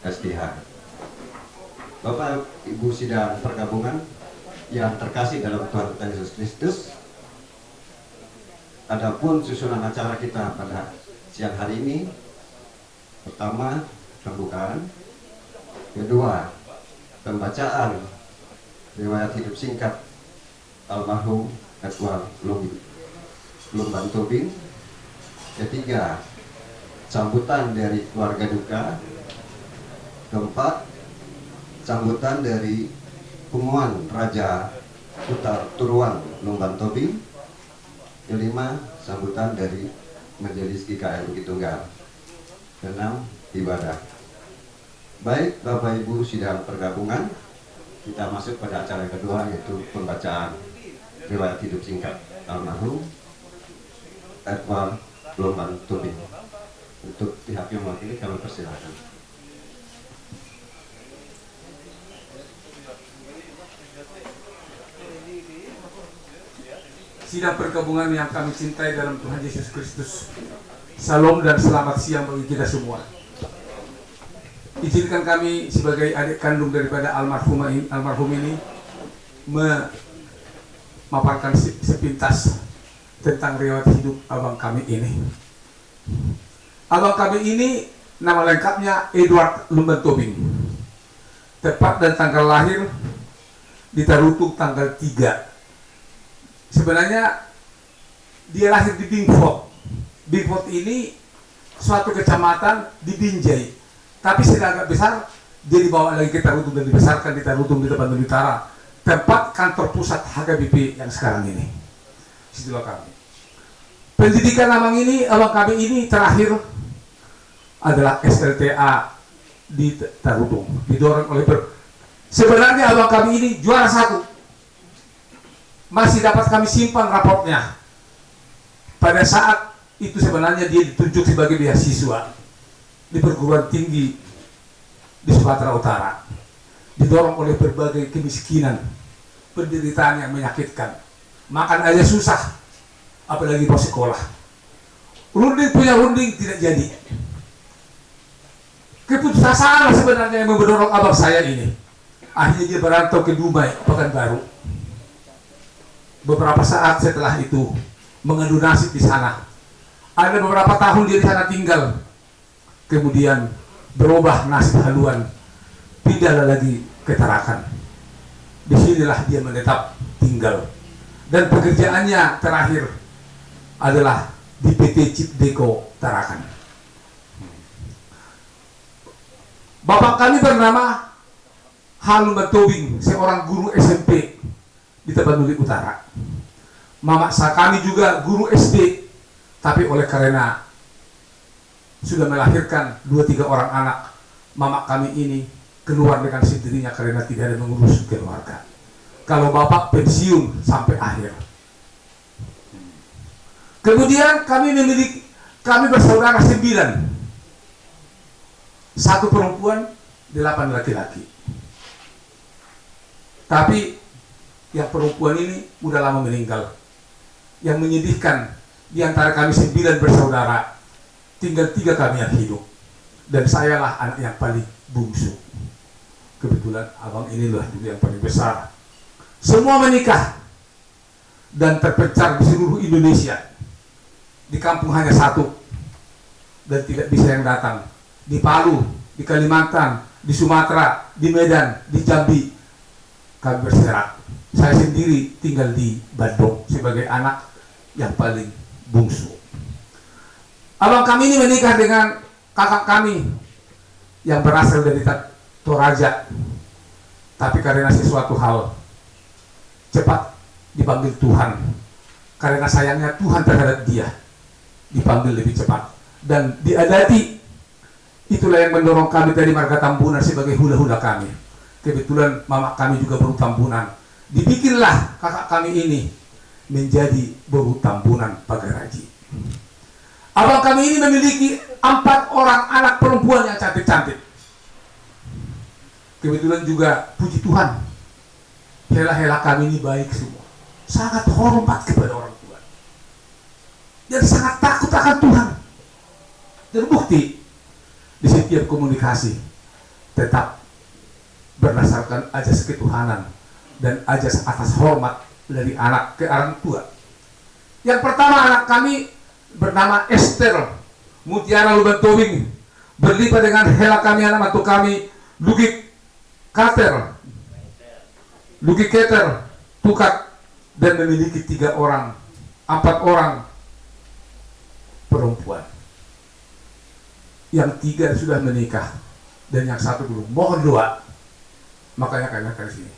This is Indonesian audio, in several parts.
SDH. Bapak Ibu sidang pergabungan yang terkasih dalam Tuhan kita Yesus Kristus, adapun susunan acara kita pada siang hari ini, pertama pembukaan, kedua pembacaan riwayat hidup singkat almarhum Edward Lumban Tobing, ketiga sambutan dari keluarga duka, keempat sambutan dari Pumuan Raja Putar Turuan Lumban Tobing, kelima sambutan dari Majelis GKR Bukit Tunggal, keenam ibadah. Baik Bapak Ibu sidang pergabungan, kita masuk pada acara yang kedua, yaitu pembacaan riwayat hidup singkat almarhum Edward Lumban Tobing. Untuk pihak yang mewakili kami persilakan. Sidang pergabungan yang kami cintai dalam Tuhan Yesus Kristus, Salam dan selamat siang bagi kita semua. Izinkan kami sebagai adik kandung daripada almarhum ini memaparkan sepintas tentang riwayat hidup abang kami ini. Abang kami ini nama lengkapnya Edward Lumban Tobing. Tepat dan tanggal lahir di Tarutung tanggal 3. Sebenarnya dia lahir di Bingfort. Bingfort ini suatu kecamatan di Binjai. Tapi sudah agak besar, dia dibawa lagi ke Tarutung dan dibesarkan di Tarutung di Tapanuli Utara, tempat kantor pusat HKBP yang sekarang ini. Situlah kami. Pendidikan abang kami ini terakhir adalah SLTA di Tarutung. Didorong oleh sebenarnya abang kami ini juara 1. Masih dapat kami simpan raportnya. Pada saat itu sebenarnya dia ditunjuk sebagai beasiswa di perguruan tinggi di Sumatera Utara. Didorong oleh berbagai kemiskinan, penderitaan yang menyakitkan. Makan aja susah, apalagi mau sekolah. Runding tidak jadi. Keputusasaan sebenarnya yang mendorong abang saya ini. Akhirnya dia berantau ke Dumai, Pekanbaru. Beberapa saat setelah itu mengadu nasib di sana. Ada beberapa tahun dia di sana tinggal. Kemudian berubah nasib haluan, pindahlah lagi ke Tarakan. Disinilah dia menetap tinggal. Dan pekerjaannya terakhir adalah di PT Cipdeko Tarakan. Bapak kami bernama Lumban Tobing, seorang guru SMP di Tapanuli Utara. Mama kami juga guru SD, tapi oleh karena sudah melahirkan 2-3 orang anak, mama kami ini keluar dengan sendirinya karena tidak ada mengurus keluarga. Kalau bapak pensiun sampai akhir. Kemudian kami bersaudara 9. 1 perempuan, 8 laki-laki. Tapi yang perempuan ini udah lama meninggal. Yang menyedihkan, di antara kami 9 bersaudara, tinggal 3 kami yang hidup. Dan sayalah anak yang paling bungsu. Kebetulan abang inilah juga yang paling besar. Semua menikah dan terpencar di seluruh Indonesia. Di kampung hanya 1 dan tidak bisa yang datang. Di Palu, di Kalimantan, di Sumatera, di Medan, di Jambi, kami berserak. Saya sendiri tinggal di Bandung sebagai anak yang paling bungsu. Abang kami ini menikah dengan kakak kami yang berasal dari Toraja. Tapi karena sesuatu hal cepat dipanggil Tuhan. Karena sayangnya Tuhan terhadap dia, dipanggil lebih cepat dan diadati. Itulah yang mendorong kami dari Marga Tambunan sebagai hula-hula kami. Kebetulan mama kami juga baru Tambunan. Dibikinlah kakak kami ini menjadi Boru Tambunan Pagaraji. Abang kami ini memiliki 4 orang anak perempuan yang cantik-cantik. Kebetulan juga puji Tuhan, hela-hela kami ini baik semua. Sangat hormat kepada orang tua. Dan sangat takut akan Tuhan. Terbukti di setiap komunikasi tetap berdasarkan ajas ketuhanan dan ajas atas hormat dari anak ke orang tua. Yang pertama, anak kami bernama Esther Mutiara Lubantobing, berlipat dengan hela kami anak mantu kami Luki Keter Tukak, dan memiliki 4 orang perempuan. Yang 3 sudah menikah dan yang 1 belum. Mohon doa. Makanya kami akan sini.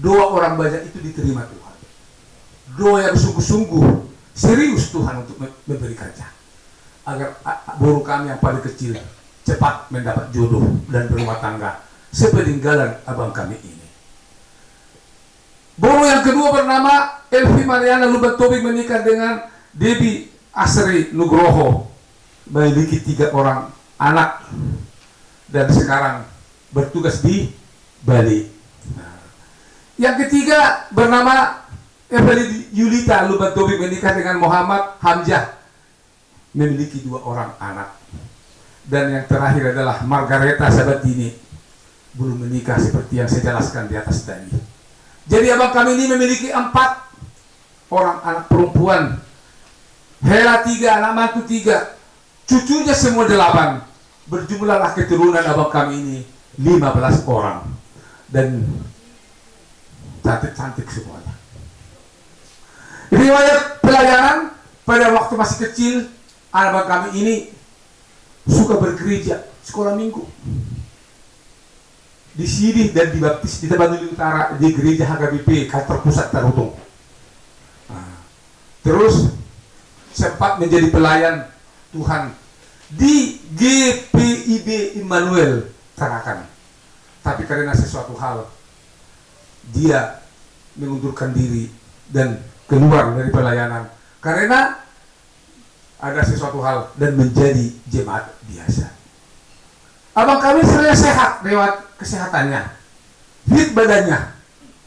Doa orang banyak itu diterima Tuhan. Doa yang sungguh-sungguh serius Tuhan untuk memberikannya, agar baru kami yang paling kecil cepat mendapat jodoh dan berumah tangga sepeninggalan abang kami ini. Baru yang kedua bernama Elvi Mariana Lubantobing menikah dengan Debbie Asri Nugroho, memiliki 3 orang anak dan sekarang bertugas di Bali. Yang ketiga bernama Evelyn Yulita Lubantobing menikah dengan Muhammad Hamzah, memiliki 2 orang anak. Dan yang terakhir adalah Margareta Sabatini, belum menikah seperti yang saya jelaskan di atas tadi. Jadi abang kami ini memiliki 4 orang anak perempuan, hela 3, anak mantu 3, cucunya semua 8. Berjumlahlah keturunan abang kami ini 15 orang, dan cantik-cantik semuanya. Riwayat pelayanan, pada waktu masih kecil abang kami ini suka bergereja sekolah minggu di sini dan dibaptis di Tapanuli Utara di gereja HKBP kantor pusat Tarutung. Terus sempat menjadi pelayan Tuhan di GPIB Immanuel Tarakan, tapi karena sesuatu hal dia mengundurkan diri dan keluar dari pelayanan karena ada sesuatu hal dan menjadi jemaat biasa. Abang kami selalu sehat lewat kesehatannya, fit badannya,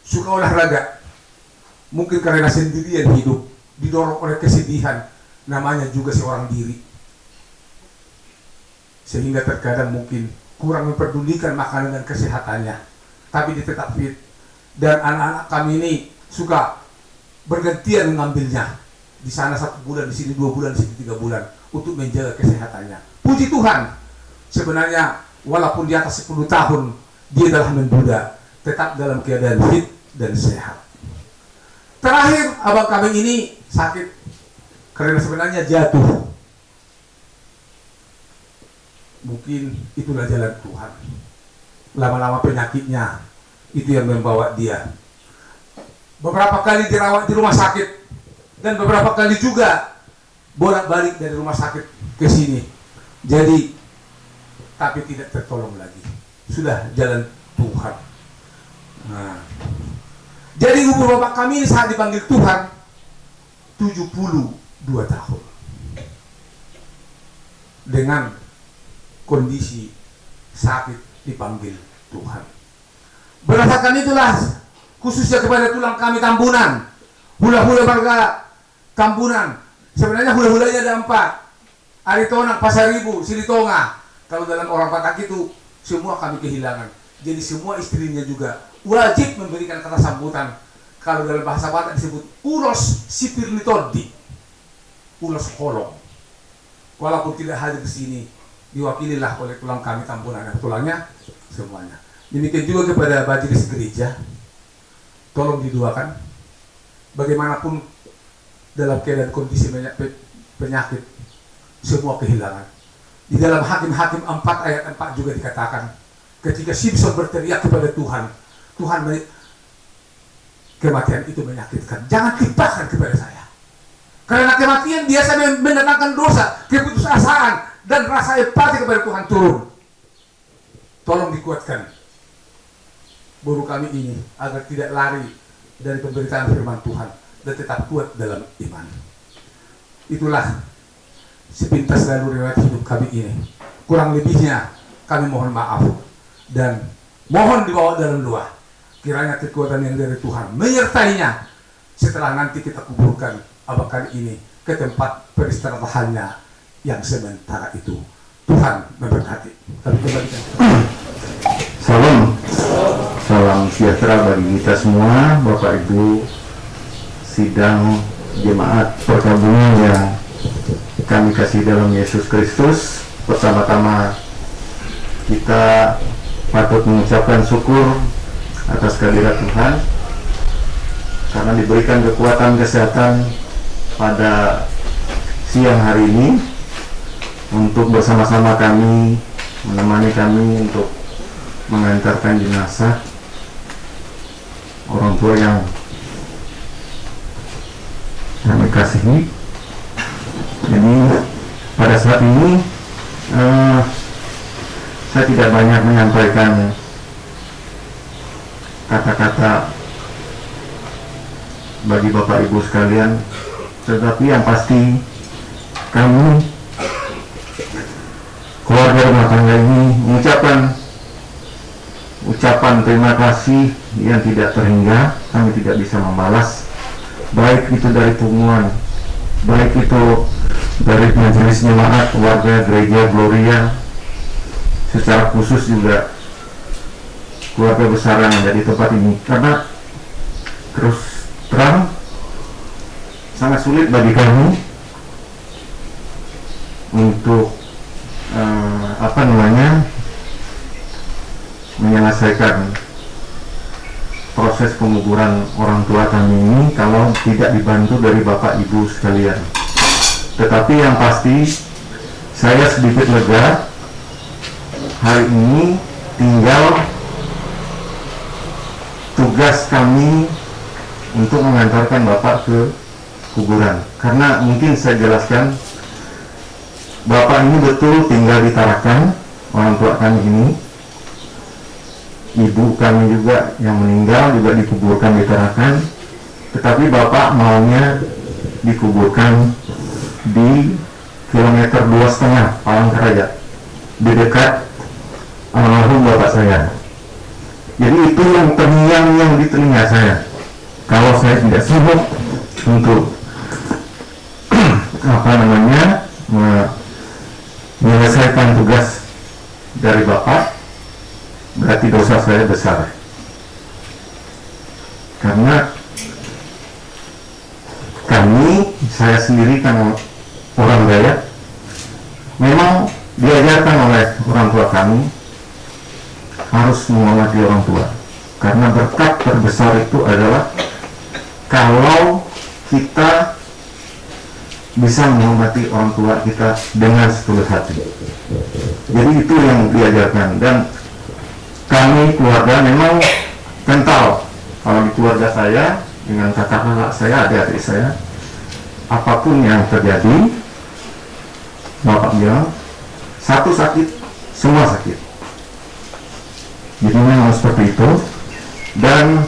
suka olahraga. Mungkin karena sendirian hidup, didorong oleh kesedihan, namanya juga seorang diri, sehingga terkadang mungkin kurang memperdulikan makanan dan kesehatannya, tapi dia tetap fit. Dan anak-anak kami ini suka bergantian mengambilnya, di sana 1 bulan, di sini 2 bulan, di sini 3 bulan, untuk menjaga kesehatannya. Puji Tuhan. Sebenarnya walaupun di atas 10 tahun dia telah menduda, tetap dalam keadaan fit dan sehat. Terakhir abang kami ini sakit karena sebenarnya jatuh. Mungkin itulah jalan Tuhan. Lama-lama penyakitnya itu yang membawa dia. Beberapa kali dirawat di rumah sakit dan beberapa kali juga bolak-balik dari rumah sakit ke sini. Jadi tapi tidak tertolong lagi. Sudah jalan Tuhan. Nah, jadi umur bapak kami ini saat dipanggil Tuhan 72 tahun. Dengan kondisi sakit dipanggil Tuhan. Berdasarkan itulah khususnya kepada tulang kami Tambunan, hula-hula warga Tambunan. Sebenarnya hula-hulanya ada 4. Aritonang, Pasaribu, Silitonga. Kalau dalam orang Batak itu semua kami kehilangan. Jadi semua istrinya juga wajib memberikan kata sambutan. Kalau dalam bahasa Batak disebut ulos sipirnitodi, ulos holong. Walaupun tidak hadir di sini, diwakililah oleh tulang kami Tambunan, tulangnya semuanya. Demikian juga kepada majelis gereja, tolong didoakan. Bagaimanapun dalam keadaan kondisi penyakit, semua kehilangan. Di dalam Hakim-Hakim 4 ayat 4 juga dikatakan, ketika Simpson berteriak kepada Tuhan, Tuhan, kematian itu menyakitkan, jangan timpakan kepada saya. Karena kematian biasa mendatangkan dosa, keputusasaan, dan rasa empati kepada Tuhan turun. Tolong dikuatkan baru kami ini agar tidak lari dari pemberitaan firman Tuhan dan tetap kuat dalam iman. Itulah sepintas lalu riwayat hidup kami ini. Kurang lebihnya kami mohon maaf dan mohon dibawa dalam doa. Kiranya kekuatan yang dari Tuhan menyertainya setelah nanti kita kuburkan abang kali ini ke tempat peristirahatannya yang sementara itu. Tuhan memberkati. Kami kembalikan. sejahtera bagi kita semua, Bapak Ibu sidang jemaat perkabungan yang kami kasih dalam Yesus Kristus. Pertama-tama kita patut mengucapkan syukur atas kehadirat Tuhan karena diberikan kekuatan kesehatan pada siang hari ini untuk bersama-sama kami, menemani kami untuk mengantarkan jenazah orang tua yang kami kasihi. Jadi pada saat ini saya tidak banyak menyampaikan kata-kata bagi Bapak Ibu sekalian, tetapi yang pasti kami keluarga rumah tangga ini mengucapkan ucapan terima kasih yang tidak terhingga. Kami tidak bisa membalas, baik itu dari pengumuman, baik itu dari majelis jemaat warga gereja Gloria, secara khusus juga keluarga besar yang ada di tempat ini, karena terus terang sangat sulit bagi kami untuk menyelesaikan proses penguburan orang tua kami ini kalau tidak dibantu dari Bapak Ibu sekalian. Tetapi yang pasti saya sedikit lega, hari ini tinggal tugas kami untuk mengantarkan Bapak ke kuburan. Karena mungkin saya jelaskan, Bapak ini betul tinggal di Tarakan, orang tua kami ini. Ibu kami juga yang meninggal juga dikuburkan di Tarakan, tetapi Bapak maunya dikuburkan di kilometer 2,5 Palangkaraya, di dekat almarhum Bapak saya. Jadi itu yang terngiang-ngiang di telinga saya. Kalau saya tidak sibuk untuk menyelesaikan tugas dari Bapak, berarti dosa saya besar. Karena saya sendiri kan orang Dayak, memang diajarkan oleh orang tua kami harus menghormati orang tua. Karena berkat terbesar itu adalah kalau kita bisa menghormati orang tua kita dengan setulus hati. Jadi itu yang diajarkan, dan kami keluarga memang kental. Kalau di keluarga saya, dengan kakak-kakak saya, adik-adik saya, apapun yang terjadi, Bapak bilang, satu sakit, semua sakit. Jadi memang seperti itu. Dan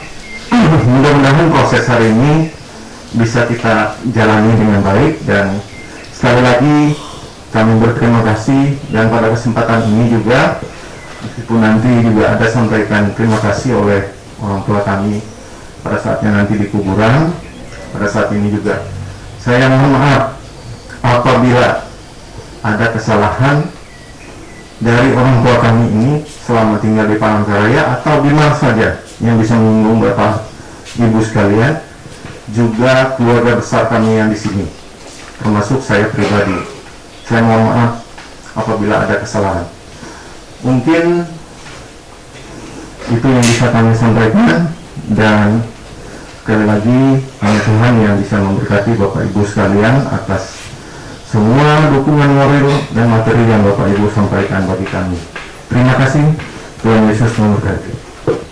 mudah-mudahan proses hari ini bisa kita jalani dengan baik. Dan sekali lagi kami berterima kasih, dan pada kesempatan ini juga, meskipun nanti juga ada sampaikan terima kasih oleh orang tua kami pada saatnya nanti di kuburan. Pada saat ini juga saya mohon maaf apabila ada kesalahan dari orang tua kami ini selama tinggal di Palangkaraya atau di mana saja yang bisa menyinggung Bapak Ibu sekalian, juga keluarga besar kami yang di sini, termasuk saya pribadi. Saya mohon maaf apabila ada kesalahan. Mungkin itu yang bisa kami sampaikan, dan sekali lagi hanya Tuhan yang bisa memberkati Bapak Ibu sekalian atas semua dukungan moral dan materi yang Bapak Ibu sampaikan bagi kami. Terima kasih, Tuhan Yesus memberkati.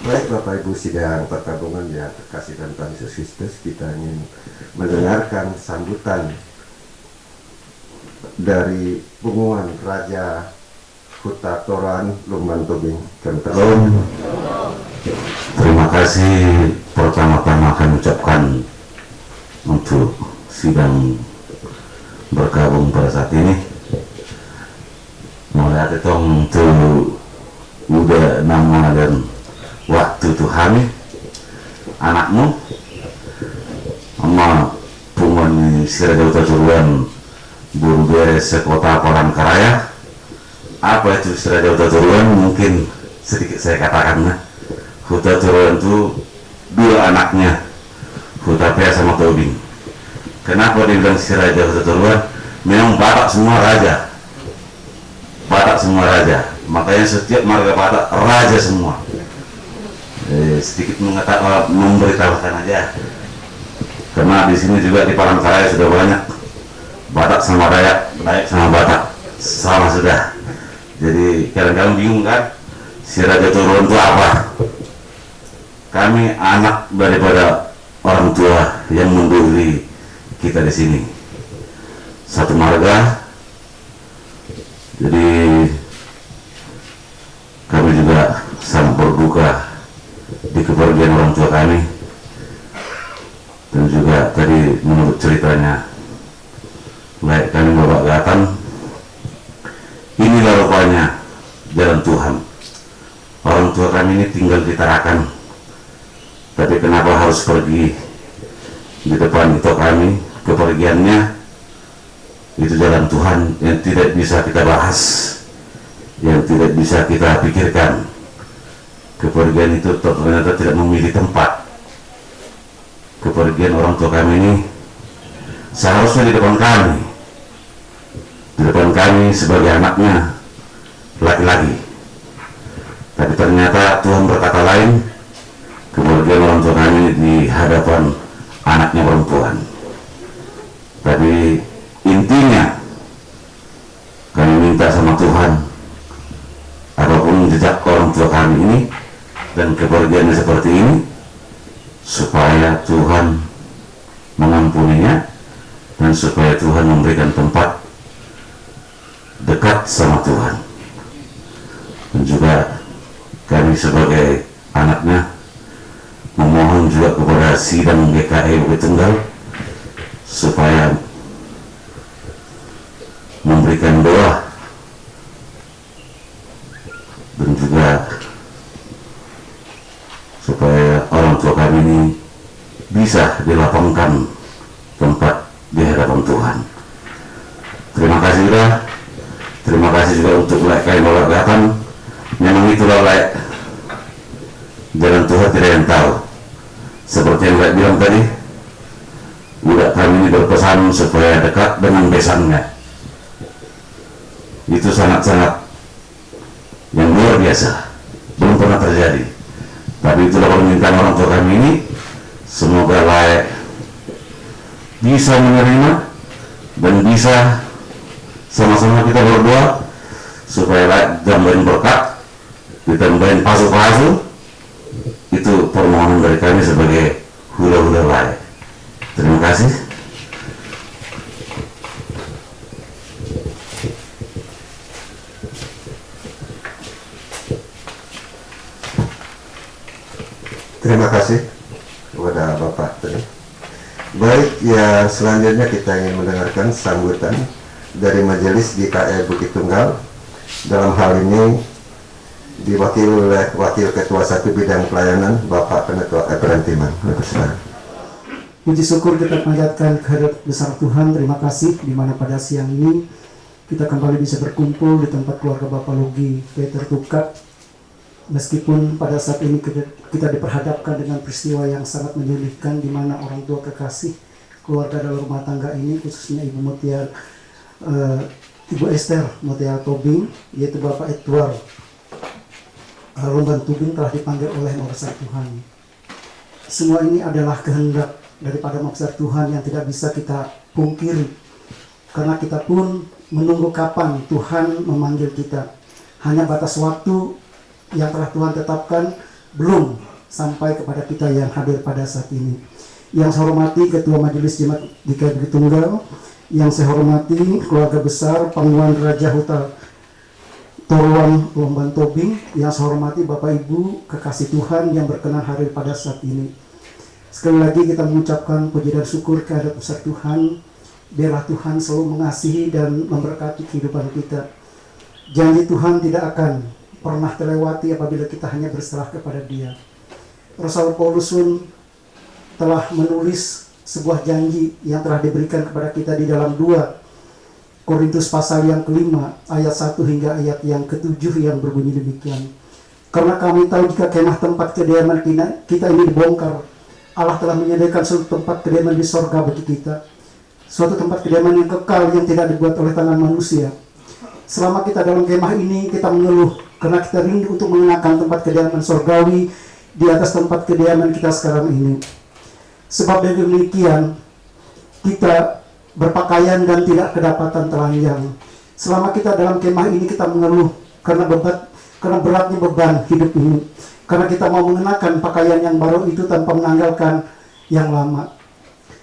Baik Bapak Ibu sidang perkabungan yang terkasih dalam Tuhan Yesus Kristus, kita ingin mendengarkan sambutan dari pengumuman Raja Huta Toran Lumban Tobing. Terima kasih. Pertama-tama akan ucapkan untuk sidang bergabung pada saat ini. Melihat itu untuk udah nama dan waktu Tuhan anakmu sama pungon Siraja Huta Turuan Guru Beres Sekota Palangkaraya. Apa itu Siraja Huta Turuan? Mungkin sedikit saya katakan, Huta Turuan itu dua anaknya, Hutapea sama Tobing. Kenapa dibilang si Raja Huta Turuan? Memang Batak semua raja, Batak semua raja, makanya setiap marga Batak raja semua. Sedikit memberitahukan aja, karena di sini juga di Palangkaraya sudah banyak Batak sama Dayak, Dayak sama Batak sama sudah. Jadi kadang-kadang bingung kan, si Raja Turuan itu apa? Kami anak daripada orang tua yang mendahului kita di sini, satu marga. Jadi kami juga sangat berduka di kepergian orang tua kami. Dan juga tadi menurut ceritanya baik kami Bapak Gatan, inilah rupanya jalan Tuhan. Orang tua kami ini tinggal di Tarakan, tapi kenapa harus pergi di depan itu kami? Kepergiannya itu jalan Tuhan yang tidak bisa kita bahas, yang tidak bisa kita pikirkan. Kepergian itu ternyata tidak memilih tempat. Kepergian orang tua kami ini seharusnya di depan kami, di depan kami sebagai anaknya laki-laki, tapi ternyata Tuhan berkata lain. Kepergian orang tua kami di hadapan anaknya perempuan. Tapi intinya kami minta sama Tuhan, apapun jejak orang tua kami ini dan kepergiannya seperti ini, supaya Tuhan mengampuninya dan supaya Tuhan memberikan tempat dekat sama Tuhan. Dan juga kami sebagai anaknya memohon juga kepada sidang GKI Bukit Tunggal supaya memberikan doa dan juga supaya orang tua kami ini bisa dilapangkan tempat di hadapan Tuhan. Terima kasih juga. Terima kasih juga untuk KM Bapak Gatan. Memang itulah jalan Tuhan, tidak yang tahu. Seperti yang saya bilang tadi, budak kami ini berpesan supaya dekat dengan besannya. Itu sangat-sangat yang luar biasa, belum pernah terjadi. Tapi itulah permintaan orang tua kami ini. Semoga layak bisa menerima dan bisa sama-sama kita berdoa supaya layak tambahin berkat, ditambahin pasu-pasu. Itu permohonan dari kami sebagai hula-hula layak. Terima kasih. Terima kasih kepada Bapak tadi. Baik, ya selanjutnya kita ingin mendengarkan sambutan dari Majelis GKI Bukit Tunggal. Dalam hal ini diwakili oleh Wakil Ketua 1 Bidang Pelayanan Bapak Penetua Ebran Timan. Puji syukur kita panjatkan kehadirat besar Tuhan. Terima kasih di mana pada siang ini kita kembali bisa berkumpul di tempat keluarga Bapak Logi Peter Tukak. Meskipun pada saat ini kita diperhadapkan dengan peristiwa yang sangat menyulitkan, di mana orang tua kekasih keluarga dalam rumah tangga ini, khususnya Ibu Mutia, Ibu Esther Mutia Tobing, yaitu Bapak Edward Romban Tubing telah dipanggil oleh Maha Tuhan. Semua ini adalah kehendak daripada maksud Tuhan yang tidak bisa kita pungkiri, karena kita pun menunggu kapan Tuhan memanggil kita. Hanya batas waktu yang telah Tuhan tetapkan belum sampai kepada kita yang hadir pada saat ini. Yang saya hormati Ketua Majelis Jemaat GKI Bukit Tunggal, yang saya hormati keluarga besar Panguan Raja Huta Turuan Lomban Tobing, yang saya hormati Bapak Ibu kekasih Tuhan yang berkenan hadir pada saat ini. Sekali lagi kita mengucapkan puji dan syukur kehadirat besar Tuhan. Biarlah Tuhan selalu mengasihi dan memberkati kehidupan kita. Janji Tuhan tidak akan pernah terlewati apabila kita hanya berserah kepada Dia. Rasul Paulus pun telah menulis sebuah janji yang telah diberikan kepada kita di dalam 2 Korintus pasal yang kelima ayat 1 hingga ayat yang ke-7 yang berbunyi demikian. Karena kami tahu jika kemah tempat kediaman kita ini dibongkar, Allah telah menyediakan suatu tempat kediaman di sorga bagi kita. Suatu tempat kediaman yang kekal yang tidak dibuat oleh tangan manusia. Selama kita dalam kemah ini, kita mengeluh karena kita rindu untuk mengenakan tempat kediaman sorgawi di atas tempat kediaman kita sekarang ini. Sebab dengan demikian, kita berpakaian dan tidak kedapatan telanjang. Selama kita dalam kemah ini, kita mengeluh karena beratnya beban hidup ini. Karena kita mau mengenakan pakaian yang baru itu tanpa menanggalkan yang lama.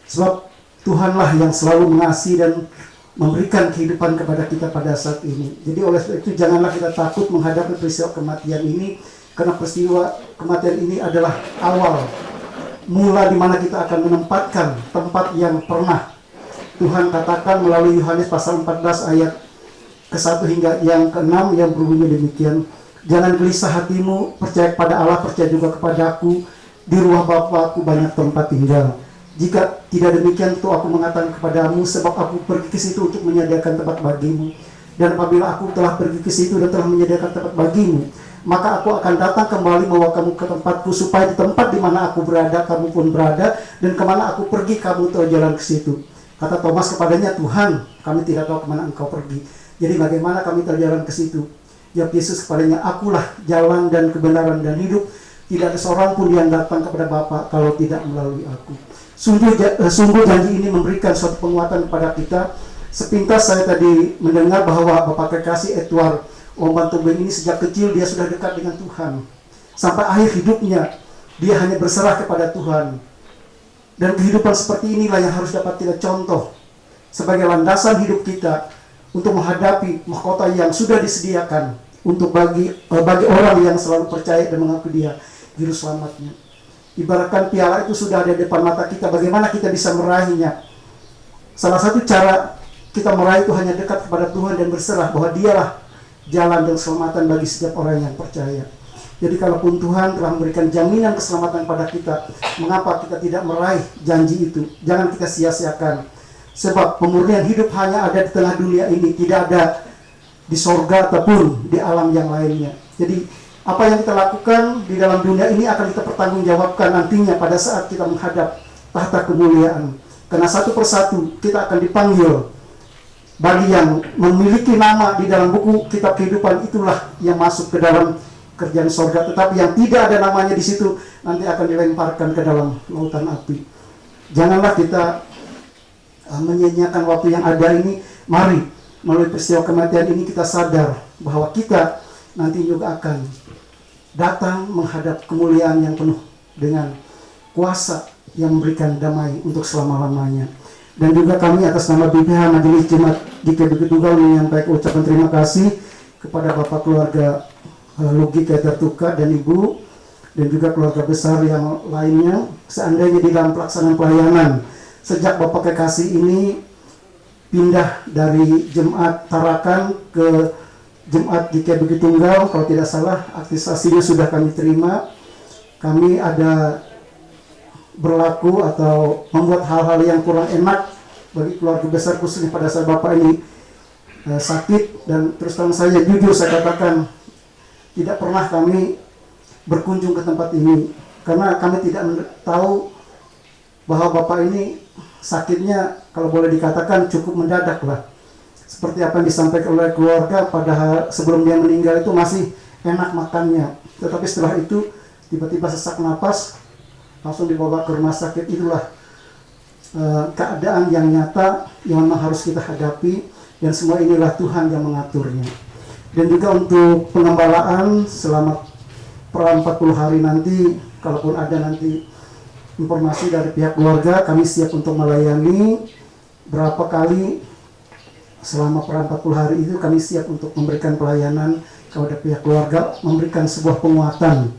Sebab Tuhanlah yang selalu mengasihi dan memberikan kehidupan kepada kita pada saat ini. Jadi oleh sebab itu janganlah kita takut menghadapi peristiwa kematian ini, karena peristiwa kematian ini adalah awal mula di mana kita akan menempatkan tempat yang pernah Tuhan katakan melalui Yohanes pasal 14 ayat ke-1 hingga yang ke-6 yang berbunyi demikian. Jangan gelisah hatimu, percaya kepada Allah, percaya juga kepadaku. Di rumah Bapa-Ku banyak tempat tinggal. Jika tidak demikian, itu aku mengatakan kepadamu, sebab aku pergi ke situ untuk menyediakan tempat bagimu. Dan apabila aku telah pergi ke situ dan telah menyediakan tempat bagimu, maka aku akan datang kembali membawa kamu ke tempatku, supaya di tempat di mana aku berada, kamu pun berada, dan kemana aku pergi, kamu tahu jalan ke situ. Kata Thomas kepadanya, Tuhan, kami tidak tahu kemana engkau pergi. Jadi bagaimana kami tahu jalan ke situ? Jawab Yesus kepadanya, akulah jalan dan kebenaran dan hidup. Tidak ada seorang pun yang datang kepada Bapa kalau tidak melalui aku. Sungguh janji ini memberikan suatu penguatan kepada kita. Sepintas saya tadi mendengar bahwa Bapak kekasih Edward Ombantobeng ini sejak kecil dia sudah dekat dengan Tuhan. Sampai akhir hidupnya dia hanya berserah kepada Tuhan. Dan kehidupan seperti inilah yang harus dapat kita contoh sebagai landasan hidup kita untuk menghadapi mahkota yang sudah disediakan untuk bagi orang yang selalu percaya dan mengaku dia juru selamatnya. Ibaratkan piala itu sudah ada di depan mata kita, bagaimana kita bisa meraihnya? Salah satu cara kita meraih itu hanya dekat kepada Tuhan dan berserah bahwa dialah jalan dan keselamatan bagi setiap orang yang percaya. Jadi kalaupun Tuhan telah memberikan jaminan keselamatan pada kita, mengapa kita tidak meraih janji itu? Jangan kita sia-siakan. Sebab pemurnian hidup hanya ada di tengah dunia ini, tidak ada di sorga ataupun di alam yang lainnya. Jadi apa yang kita lakukan di dalam dunia ini akan kita pertanggungjawabkan nantinya pada saat kita menghadap tahta kemuliaan. Karena satu persatu kita akan dipanggil. Bagi yang memiliki nama di dalam buku kitab kehidupan, itulah yang masuk ke dalam kerjaan sorga. Tetapi yang tidak ada namanya di situ nanti akan dilemparkan ke dalam lautan api. Janganlah kita menyia-nyiakan waktu yang ada ini. Mari melalui peristiwa kematian ini kita sadar bahwa kita nanti juga akan datang menghadap kemuliaan yang penuh dengan kuasa yang memberikan damai untuk selama-lamanya. Dan juga kami atas nama BPH Majelis Jemaat GKI Tunggal menyampaikan ucapan terima kasih kepada Bapak keluarga Lugi Ketertuka dan Ibu dan juga keluarga besar yang lainnya. Seandainya di dalam pelaksanaan pelayanan sejak Bapak kekasih ini pindah dari Jemaat Tarakan ke Jemaat GKI Tunggal, kalau tidak salah aktivisasinya sudah kami terima. Kami ada berlaku atau membuat hal-hal yang kurang enak bagi keluarga besar, khususnya pada saat Bapak ini sakit. Dan terus terang saya jujur saya katakan tidak pernah kami berkunjung ke tempat ini karena kami tidak tahu bahwa Bapak ini sakitnya kalau boleh dikatakan cukup mendadak lah. Seperti apa yang disampaikan oleh keluarga pada sebelum dia meninggal itu masih enak makannya, tetapi setelah itu tiba-tiba sesak napas, langsung dibawa ke rumah sakit. Itulah keadaan yang nyata yang memang harus kita hadapi, dan semua inilah Tuhan yang mengaturnya. Dan juga untuk pengembalaan selama per 40 hari nanti, kalaupun ada nanti informasi dari pihak keluarga, kami siap untuk melayani berapa kali selama per 40 hari itu. Kami siap untuk memberikan pelayanan kepada pihak keluarga, memberikan sebuah penguatan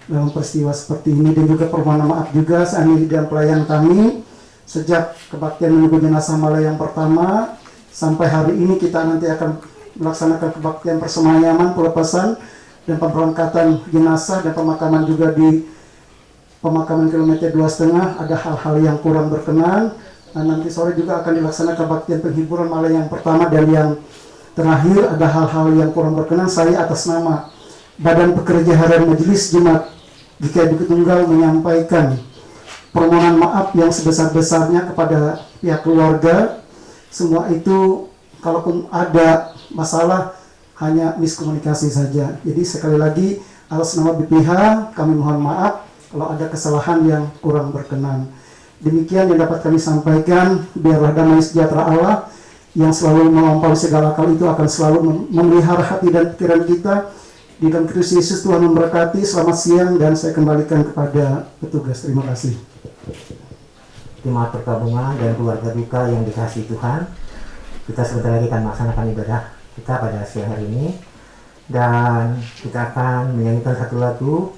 dalam peristiwa seperti ini. Dan juga permohonan maaf juga seandainya dalam pelayanan kami sejak kebaktian menunggu jenazah malam yang pertama sampai hari ini kita nanti akan melaksanakan kebaktian persemayaman, pelepasan dan pemberangkatan jenazah dan pemakaman juga di pemakaman kilometer 2,5. Ada hal-hal yang kurang berkenan. Dan nanti sore juga akan dilaksanakan kebaktian penghiburan malam yang pertama dan yang terakhir. Ada hal-hal yang kurang berkenan. Saya atas nama Badan Pekerja Harian Majelis Jemaat GKI Bukit Tunggal menyampaikan permohonan maaf yang sebesar-besarnya kepada pihak keluarga. Semua itu kalaupun ada masalah hanya miskomunikasi saja. Jadi sekali lagi atas nama BPH kami mohon maaf kalau ada kesalahan yang kurang berkenan. Demikian yang dapat kami sampaikan. Biarlah damai sejahtera Allah yang selalu melampaui segala akal itu akan selalu memelihara hati dan pikiran kita. Di dalam Kristus Yesus Tuhan memberkati. Selamat siang dan saya kembalikan kepada petugas. Terima kasih. Jemaat pergabungan dan keluarga duka yang dikasihi Tuhan, kita sebentar lagi akan melaksanakan ibadah kita pada siang hari ini, dan kita akan menyanyikan satu lagu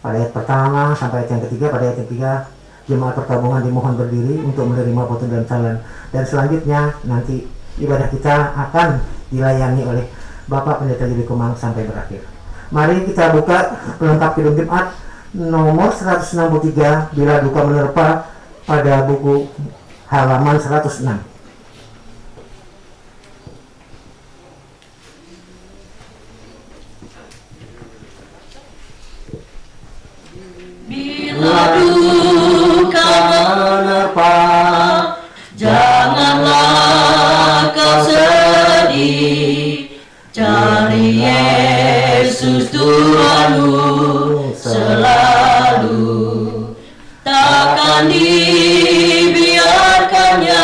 pada ayat pertama sampai ayat yang ketiga. Pada ayat ketiga, jemaat pergabungan dimohon berdiri untuk menerima foto dan salam, dan selanjutnya nanti ibadah kita akan dilayani oleh Bapak Pendeta Yudi Kumang sampai berakhir. Mari kita buka pelengkap Kidung Jumat nomor 163 Bila Duka Menerpa pada buku halaman 106. Bila duka menerpa, janganlah kau sedih. Cari Yesus Tuhanmu selalu, takkan dibiarkannya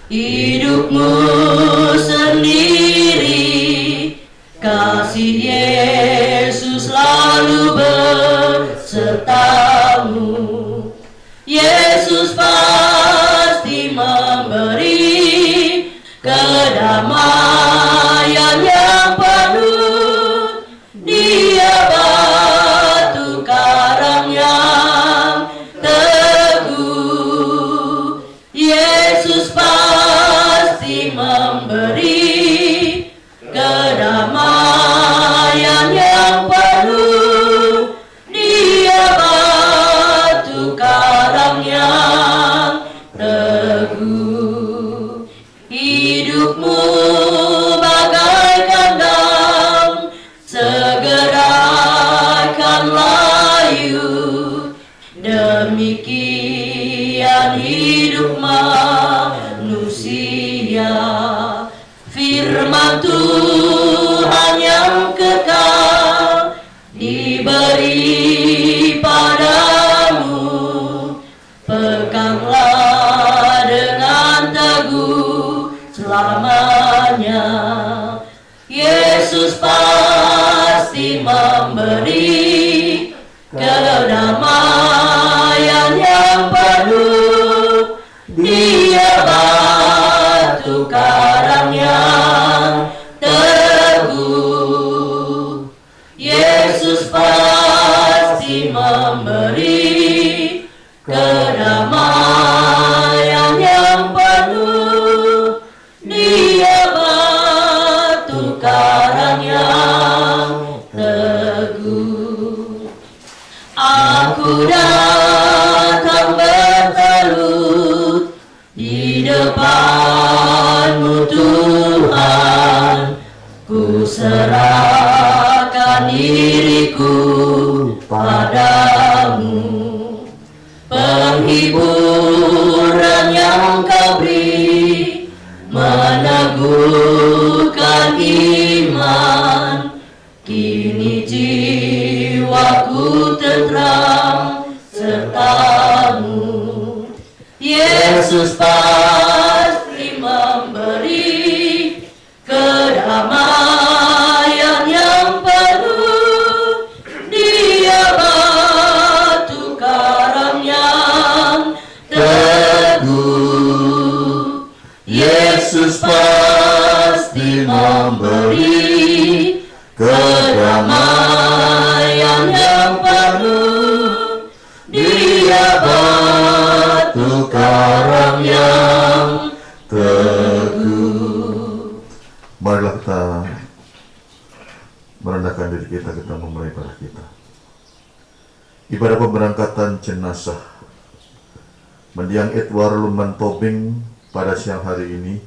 hidupmu sendiri. Kasih Yesus selalu bersertamu. Yesus pasti memberi kedamaian yang penuh. Dia batu karang yang teguh. Yesus pasti memberi kedamaian yang penuh. Dia batu karang yang teguh. Hidupmu bagai kandang, segera akan layu. Demikian hidup manusia. Firman Tuhan yang kekal diberi padamu. Peganglah dengan teguh selamanya. Yesus pasti memberi kedamaian yang penuh. Dia batu karang yang teguh. Yesus pasti memberi kedamaian yang penuh. Dia batu karang yang teguh. Aku datang bertelut di depan-Mu Tuhan. Ku serahkan diriku padamu. Penghiburan yang Kau beri meneguhkan iman. Kini jiwaku tentram serta-Mu. Yesus pasti memberi kedamaian yang penuh. Dia batu karang yang teguh. Yesus pasti memberi kedamaian yang penuh. Dia batu karang yang teguh. Marilah kita merendahkan diri kita memulai ibadah kita. Ibadah pemberangkatan jenazah mendiang Edward Lumban Tobing pada siang hari ini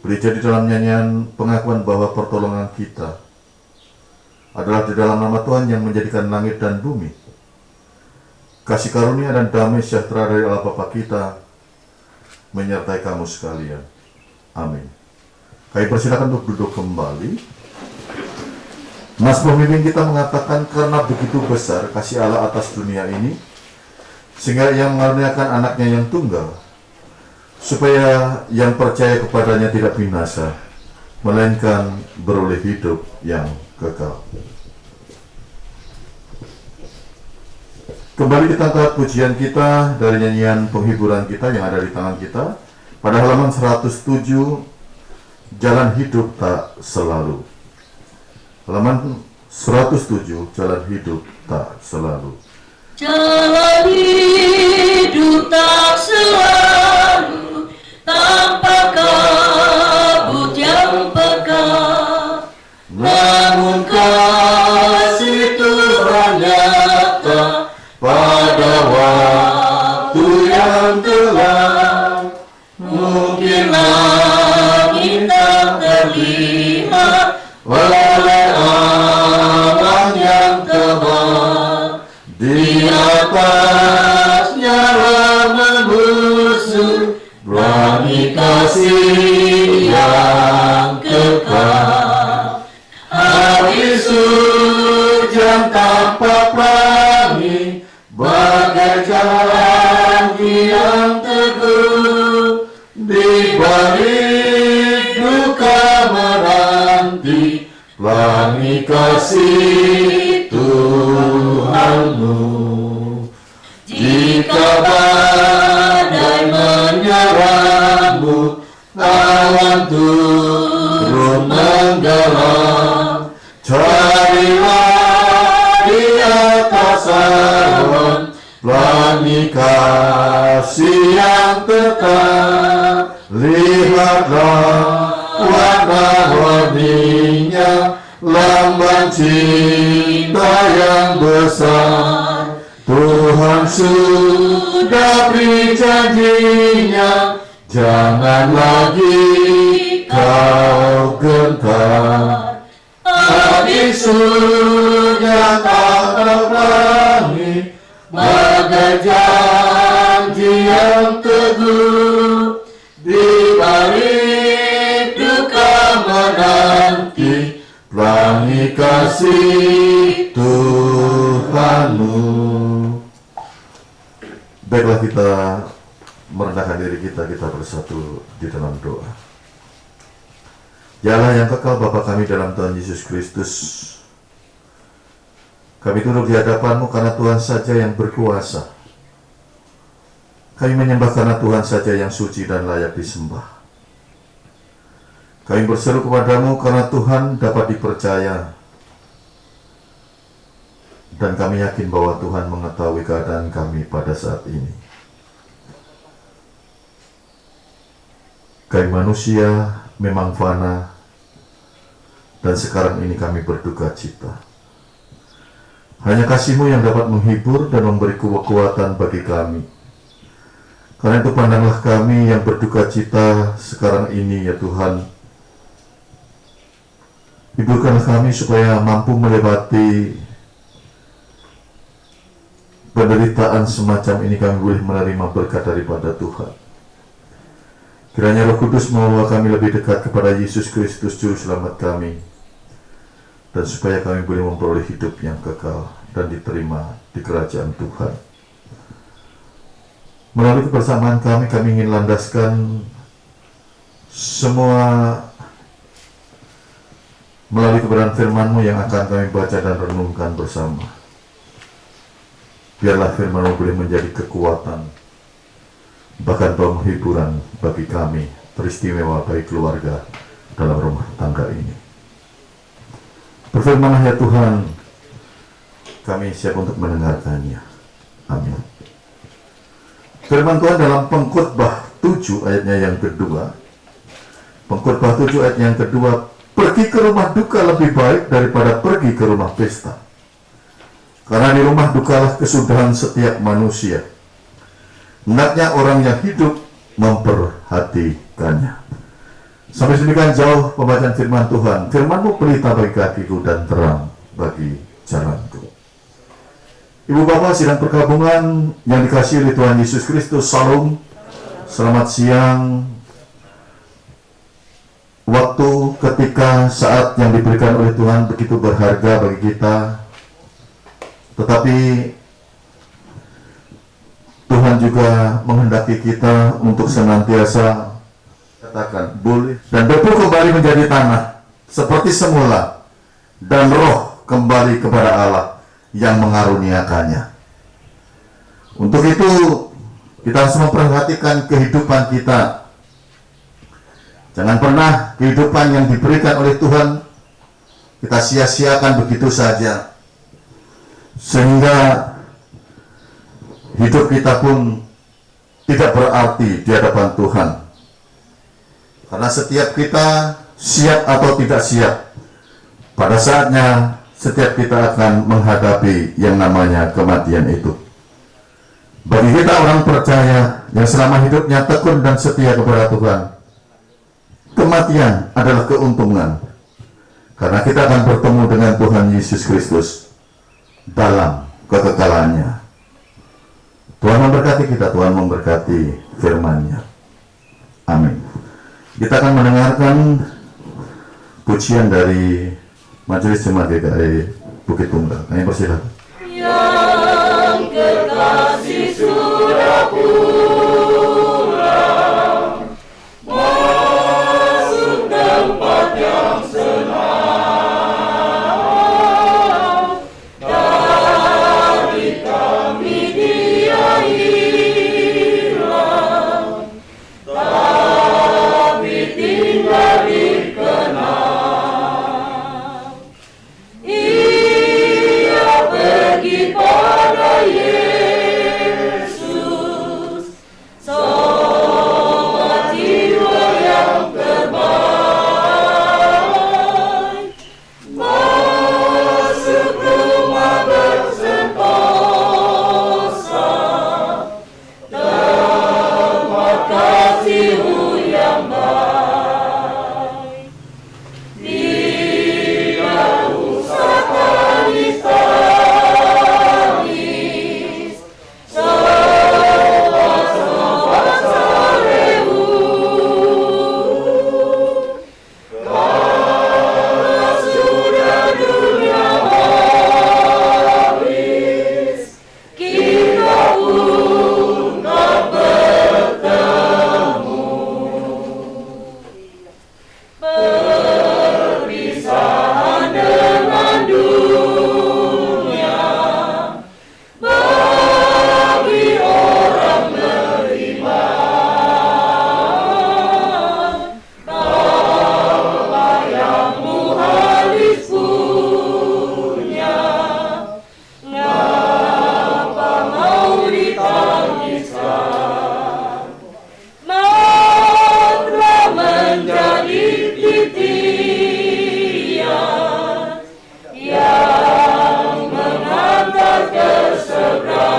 beri di dalam nyanyian pengakuan bahwa pertolongan kita adalah di dalam nama Tuhan yang menjadikan langit dan bumi. Kasih karunia dan damai sejahtera dari Allah Bapa kita menyertai kamu sekalian. Amin. Kami persilakan untuk duduk kembali. Mas pemimpin kita mengatakan karena begitu besar kasih Allah atas dunia ini, sehingga Ia mengaruniakan anaknya yang tunggal, supaya yang percaya kepadanya tidak binasa, melainkan beroleh hidup yang kekal. Kembali kita angkat pujian kita dari nyanyian penghiburan kita yang ada di tangan kita pada halaman 107, Jalan Hidup Tak Selalu. Halaman 107, Jalan Hidup Tak Selalu. Jalan hidup tak selalu tanpa kabut yang pekat, namun kasih Tuhan nyata pada waktu yang telah. Mungkin langit tak terlihat oleh awan yang tebal, di atasnya membusuk pelangi kasih yang kekal. Hari hujan tanpa pelangi, bagai janji yang teguh, di balik duka menanti pelangi kasih Tuhanmu. Jika badai menyerangmu, awan turun menggelam, carilah di atas awan pelangi kasih yang tetap. Lihatlah warna-warninya, lambang cinta yang besar. Tuhan sudah beri janjinya, jangan lagi kau gentar. Habis sudah tak terpelangi, bagai janji yang teguh, di balik duka menanti pelangi kasih Tuhanmu. Baiklah, kita merendahkan diri kita bersatu di dalam doa. Ya Allah yang kekal, Bapa kami dalam Tuhan Yesus Kristus, kami tunduk di hadapan-Mu karena Tuhan saja yang berkuasa. Kami menyembah karena Tuhan saja yang suci dan layak disembah. Kami berseru kepadamu karena Tuhan dapat dipercaya. Dan kami yakin bahwa Tuhan mengetahui keadaan kami pada saat ini. Kami manusia memang fana, dan sekarang ini kami berduka cita. Hanya kasih-Mu yang dapat menghibur dan memberi kekuatan bagi kami. Karena itu pandanglah kami yang berduka cita sekarang ini ya Tuhan. Hiburkanlah kami supaya mampu melewati penderitaan semacam ini, kami boleh menerima berkat daripada Tuhan. Kiranya Roh Kudus membawa kami lebih dekat kepada Yesus Kristus Juru Selamat kami, dan supaya kami boleh memperoleh hidup yang kekal dan diterima di kerajaan Tuhan. Melalui kebersamaan kami ingin landaskan semua melalui kebenaran firman-Mu yang akan kami baca dan renungkan bersama. Biarlah firman-Mu boleh menjadi kekuatan, bahkan penghiburan bagi kami, teristimewa bagi keluarga dalam rumah tangga ini. Berfirmanlah ya Tuhan, kami siap untuk mendengarkannya. Amin. Firman Tuhan dalam Pengkhotbah 7 ayatnya yang kedua. Pengkhotbah 7 ayat yang kedua, pergi ke rumah duka lebih baik daripada pergi ke rumah pesta. Karena di rumah dukalah kesudahan setiap manusia. Hendaknya orang yang hidup memperhatikannya. Sampai sedemikian jauh pembacaan firman Tuhan. Firman-Mu pelita bagi kakiku dan terang bagi jalanku. Ibu Bapak sidang perkabungan yang dikasihi oleh Tuhan Yesus Kristus, Salam. Selamat siang. Waktu ketika saat yang diberikan oleh Tuhan begitu berharga bagi kita, tetapi Tuhan juga menghendaki kita untuk senantiasa katakan boleh dan debu kembali menjadi tanah seperti semula, dan roh kembali kepada Allah yang mengaruniakannya. Untuk itu kita harus memperhatikan kehidupan kita. Jangan pernah kehidupan yang diberikan oleh Tuhan kita sia-siakan begitu saja, sehingga hidup kita pun tidak berarti di hadapan Tuhan. Karena setiap kita siap atau tidak siap, pada saatnya setiap kita akan menghadapi yang namanya kematian itu. Bagi kita orang percaya yang selama hidupnya tekun dan setia kepada Tuhan, kematian adalah keuntungan, karena kita akan bertemu dengan Tuhan Yesus Kristus dalam kekekalannya. Tuhan memberkati kita, Tuhan memberkati firman-Nya. Amin. Kita akan mendengarkan pujian dari Majelis Jemaat GKI Bukit Tunggal. Kami persilakan. Yang kekasih sudah pulang, masuk tempat yang senang. Dari kami dia hilang, tapi tinggal dikenang. Ia pergi pada Yesus, sobat jiwa yang terbaik, masuk rumah bersentosa, tempat kasih-Mu yang baik. Tidak usah tangis-tangis, sobat-sobat Salewu, karena sudah dunia habis, kita pun tak bertemu. Perpisahan dengan dunia bagi orang beriman, Bapa yang muhalis punya, ngapa mau ditangiskan? Mantra menjadi titian yang mengantar ke seberang,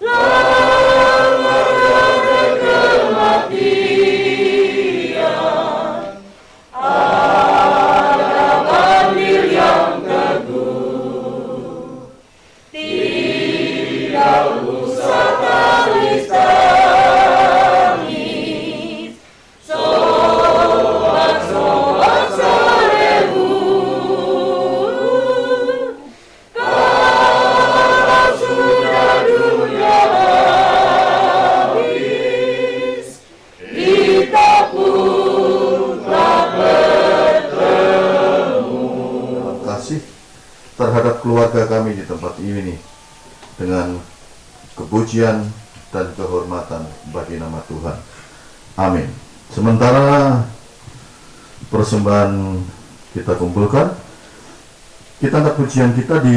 langgar kematian. Ada bandil yang teguh, tidak usah tangis-tangis, sobat-sobat Salewu, karena sudah dunia habis, kita pun tak bertemu. Kasih terhadap keluarga kami di tempat ini dengan kepujian dan kehormatan bagi nama Tuhan. Amin. Sementara persembahan kita kumpulkan, kita angkat pujian kita di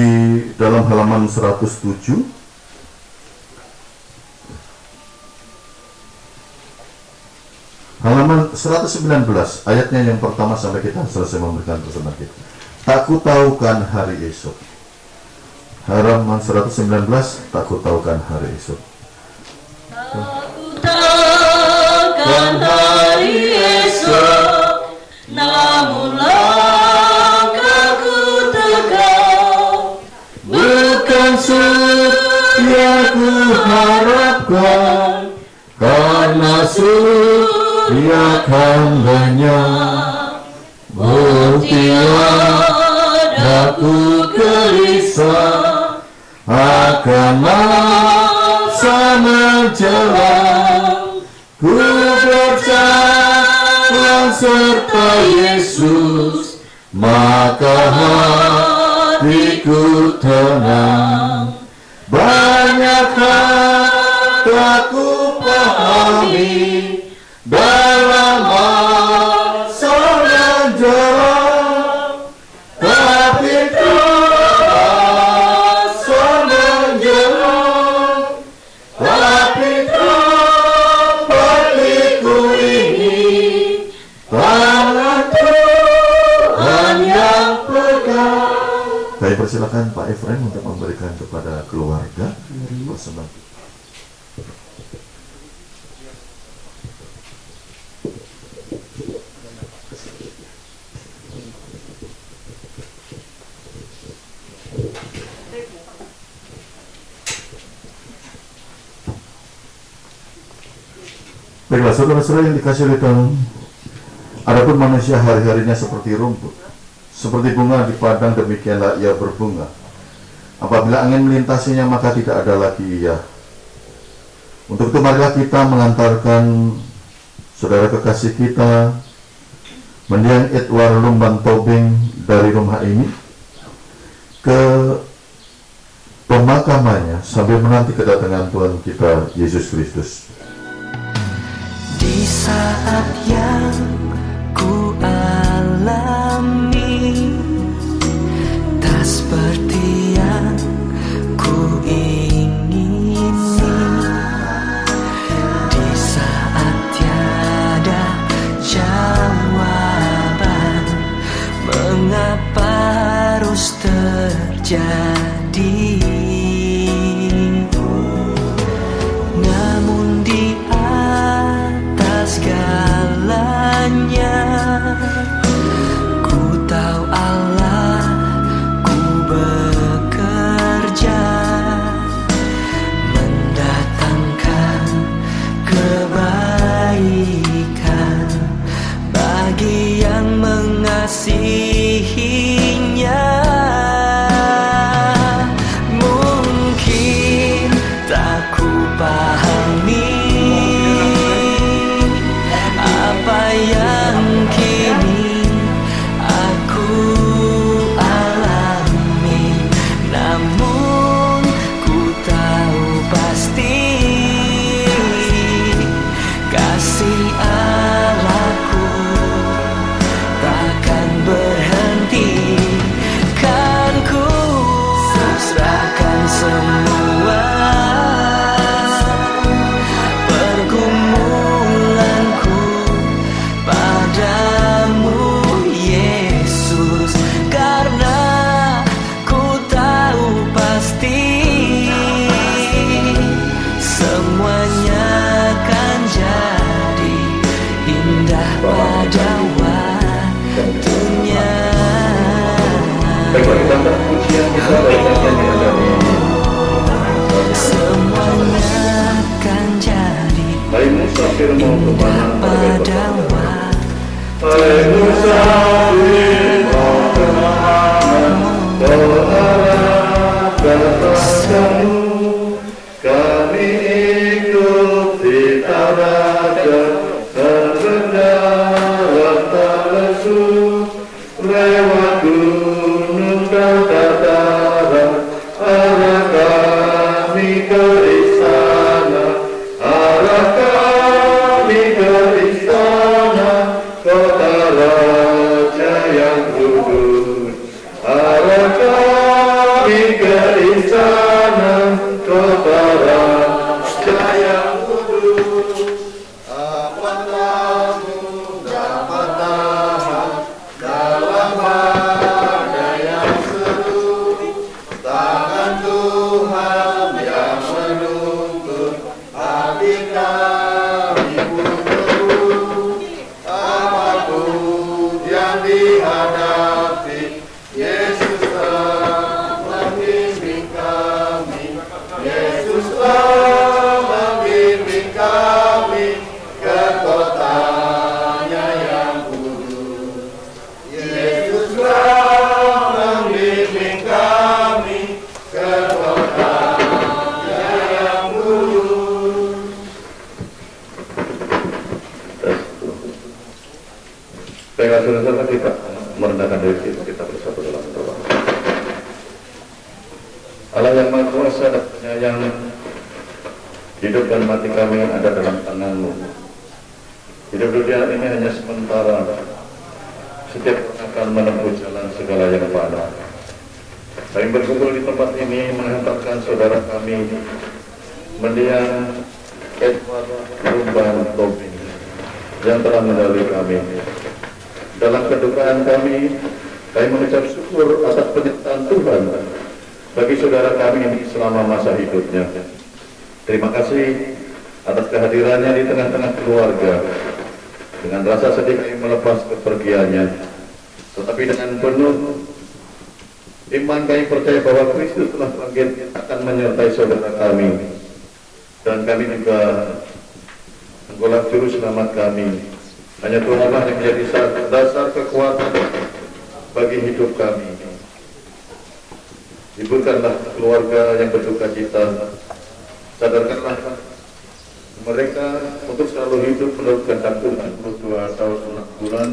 dalam halaman 107. Halaman 119, ayatnya yang pertama sampai kita selesai memberikan persembahan kita. Tak kutaukan hari esok. Halaman 119, tak kutaukan hari esok. Takkan hari esok, namun sediakan banyak, tiadaku gelisah akan masa menjelang. Ku berjalan serta Yesus, maka hatiku tenang. Banyak tak ku pahami dalam masa menjelang, tapi masa menjelang, tapi kembaliku ini tangan Tuhan yang pegang. Saya persilakan Pak Efraim untuk memberikan kepada keluarga persembahan. Baiklah, saudara-saudara yang dikasih oleh Tuhan, adapun manusia hari-harinya seperti rumput, seperti bunga di padang, demikianlah ia berbunga. Apabila angin melintasinya, maka tidak ada lagi ia. Untuk itu marilah kita mengantarkan saudara kekasih kita, mendiang Edward Lumban Tobing dari rumah ini ke pemakamannya sambil menanti kedatangan Tuhan kita Yesus Kristus. Di saat yang ku alami tak seperti yang ku ingini, di saat tiada jawaban, mengapa harus terjadi? Namun di segalanya ku tahu Allah, ku bekerja mendatangkan kebaikan bagi yang mengasihinya. Mungkin tak ku pahami apa yang kini aku alami, namun ku tahu pasti kasih Allahku takkan berhenti. Kan ku serahkan semua pergumulanku padamu Yesus, karena ku tahu pasti semuanya akan jadi indah pada waktunya. Semuanya akan jadi indah pada kami ikuti teladan terbendalam tak lesu, lewat gunung dan dataran, arah kami ke istana, arah kami ke istana, kota raja yang kudus. Arah kami ke istana, kota raja yang kudus. Apa kamu dapat tahan dalam menyerahkan diri kita bersatu dalam doa. Allah yang Maha Kuasa dan Penyayang, hidup dan mati kami ada dalam tangan-Mu. Hidup dunia ini hanya sementara. Setiap orang akan menempuh jalan segala yang fana. Kami berkumpul di tempat ini menghantarkan saudara kami, mendiang Edward Lumban Tobing, yang telah mendahului kami. Dalam kedukaan kami mengucap syukur atas penyertaan Tuhan bagi saudara kami ini selama masa hidupnya. Terima kasih atas kehadirannya di tengah-tengah keluarga. Dengan rasa sedih kami melepas kepergiannya, tetapi dengan penuh iman kami percaya bahwa Kristus telah bangkit akan menyertai saudara kami, dan kami juga Engkaulah juru selamat kami. Hanya Tuhanlah yang menjadi dasar kekuatan bagi hidup kami. Hiburkanlah keluarga yang berduka cita. Sadarkanlah mereka untuk selalu hidup menurut kehendak Tuhan. 22 tahun 6 bulan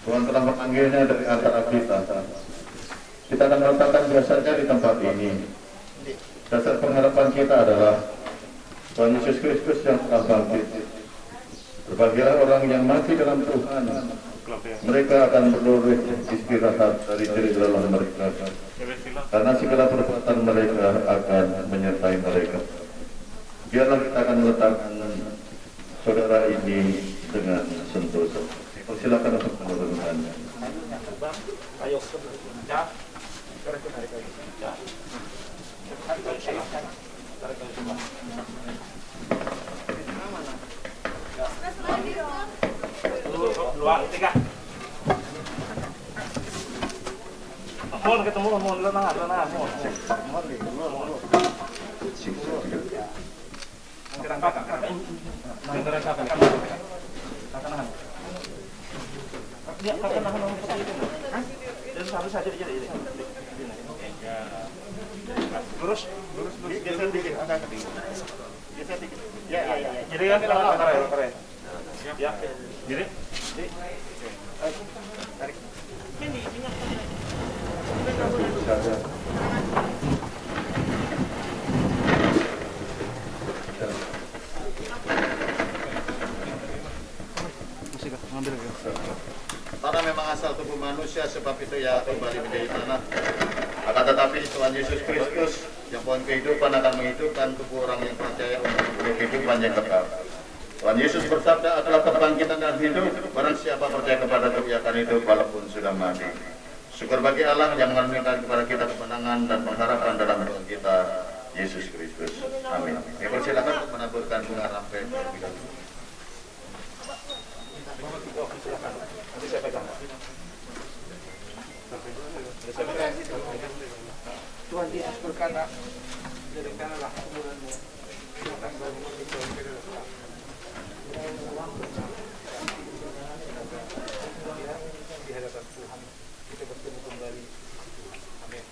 Tuhan telah memanggilnya dari antara kita. Kita akan meletakkan jasanya di tempat ini. Dasar pengharapan kita adalah Tuhan Yesus Kristus yang telah bangkit. Berbahagialah orang yang mati dalam Tuhan. Mereka akan beroleh istirahat dari jerih lelah mereka, karena segala perbuatan mereka akan menyertai mereka. Biarlah kita akan meletakkan saudara ini dengan sentosa. Persilakan untuk menurunkannya. Ayo. Luar tiga. Mohon ketemu, mohon lenang, mohon. Lurus, geser dikit, angkat dikit. Geser dikit. Ya. Jadi kan keren. Ya. Jadi. Tarik. Ini minyak. Tanah memang asal tubuh manusia, sebab itu ya kembali menjadi tanah. Akan tetapi Tuhan Yesus Kristus yang pohon kehidupan akan menghidupkan tubuh orang yang percaya untuk kehidupan yang kekal. Tuhan Yesus bersabda adalah kebangkitan dan hidup. Barang siapa percaya kepada Dia ia akan hidup walaupun sudah mati. Syukur bagi Allah yang mengaruniakan kepada kita kemenangan dan pengharapan dalam Tuhan kita Yesus Kristus. Amin. Persilakan untuk menaburkan bunga rampai. Tuhan Yesus berkata, jadikanlah kemuliaan-Mu di hadapan Tuhan. Kita bertemu kembali. Amin.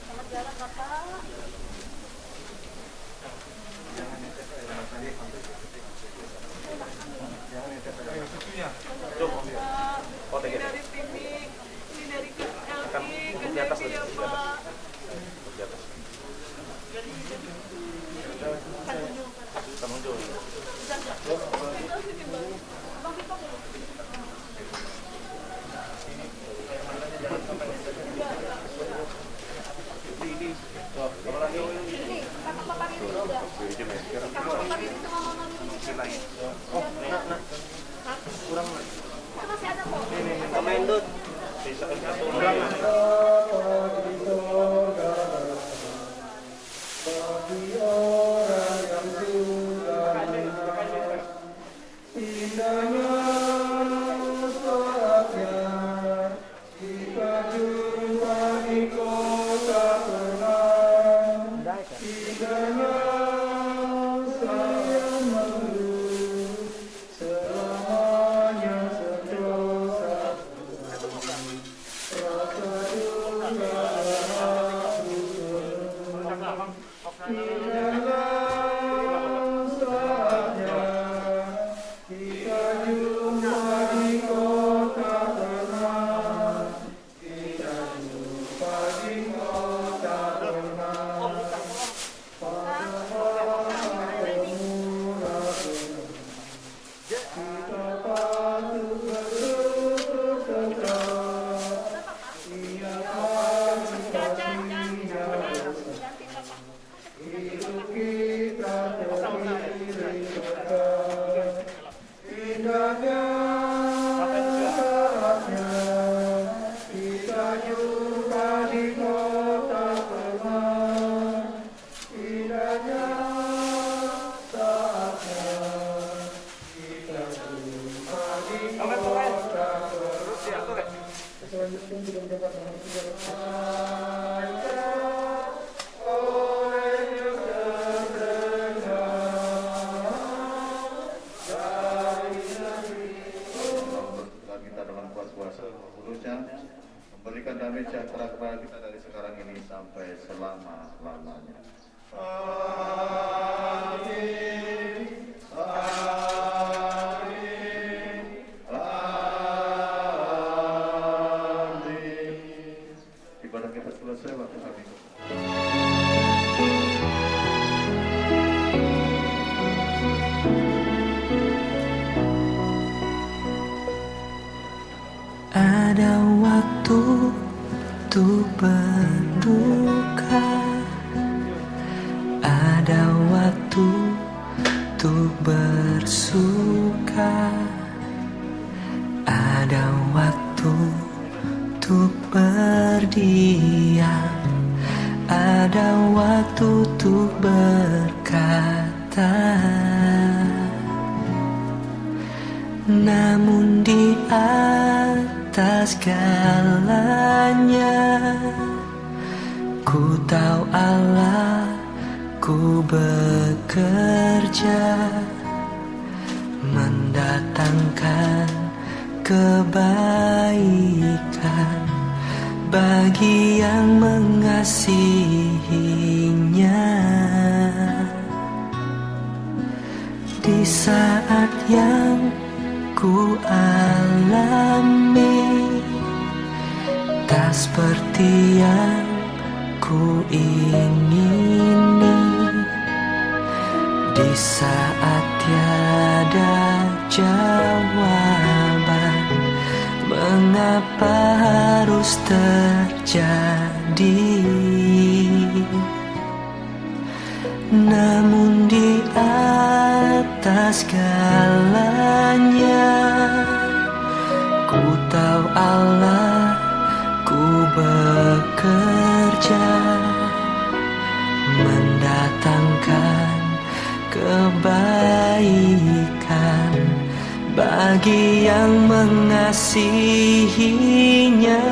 Selamat jalan, Bapak. Ini dari Timik, ini dari LG, di atas ya, Pak. Di atas. Masih ada kok. Ini main dot. Memberikan damai sejahtera kepada kita dari sekarang ini sampai selama-lamanya. Amin. Amin. Amin. Ibadah kita selesai waktu kami. Ada waktu untuk berduka, ada waktu untuk bersuka, ada waktu untuk berdiam, ada waktu untuk berkata. Namun di atas segalanya, ku tahu Allah, ku bekerja mendatangkan kebaikan bagi yang mengasihinya. Di saat yang ku alami tak seperti yang ku ingini, di saat tiada jawaban mengapa harus terjadi. Namun di atas segalanya, ku tahu Allah, ku bekerja mendatangkan kebaikan bagi yang mengasihinya.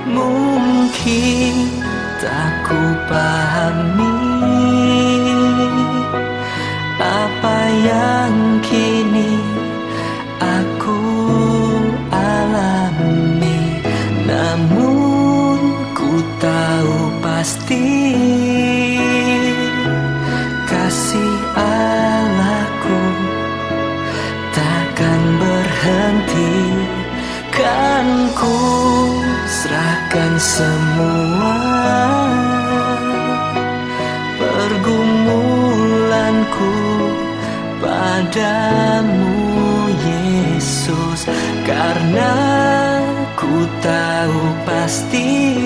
Mungkin tak ku pahami apa yang kini aku alami, namun ku tahu pasti kasih Allahku takkan berhenti. Kan ku serahkan semua pergumulanku padamu Yesus, karena ku tahu pasti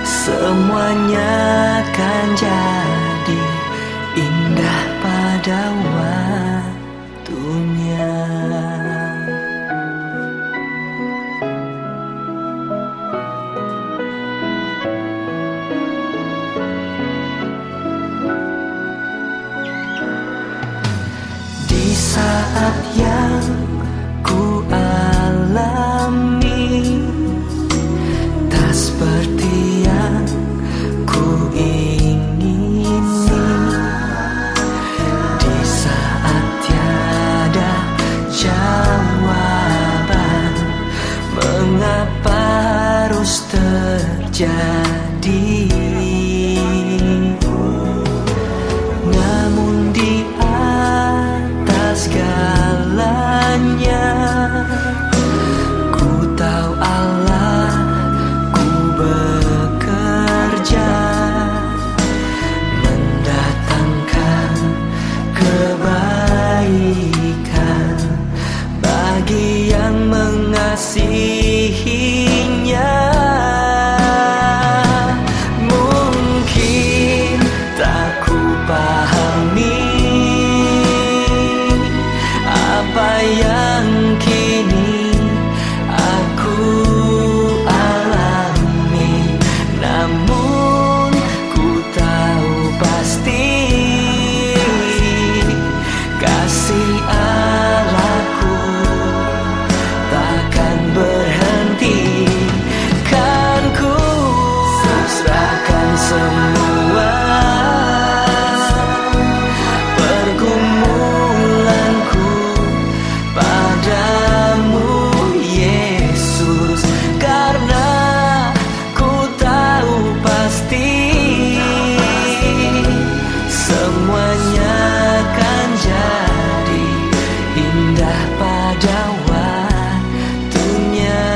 semuanya akan jadi indah pada waktunya. Di saat yang ku alami tak seperti yang ku ingini, di saat tiada jawaban mengapa harus terjadi. terjadi. Namun di atas segalanya, ku tahu Allah ku bekerja mendatangkan kebaikan bagi yang mengasihinya. Mungkin tak ku pahami apa yang kini aku alami, namun ku tahu pasti kasih Allahku takkan berhenti. Kan ku serahkan semua pergumulanku padamu Yesus, karena ku tahu pasti semuanya akan jadi indah pada waktunya.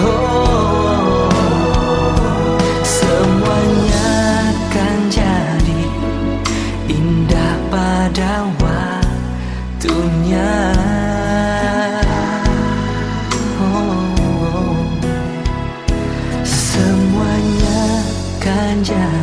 Oh, semuanya akan jadi indah pada waktunya. Oh, semuanya akan jadi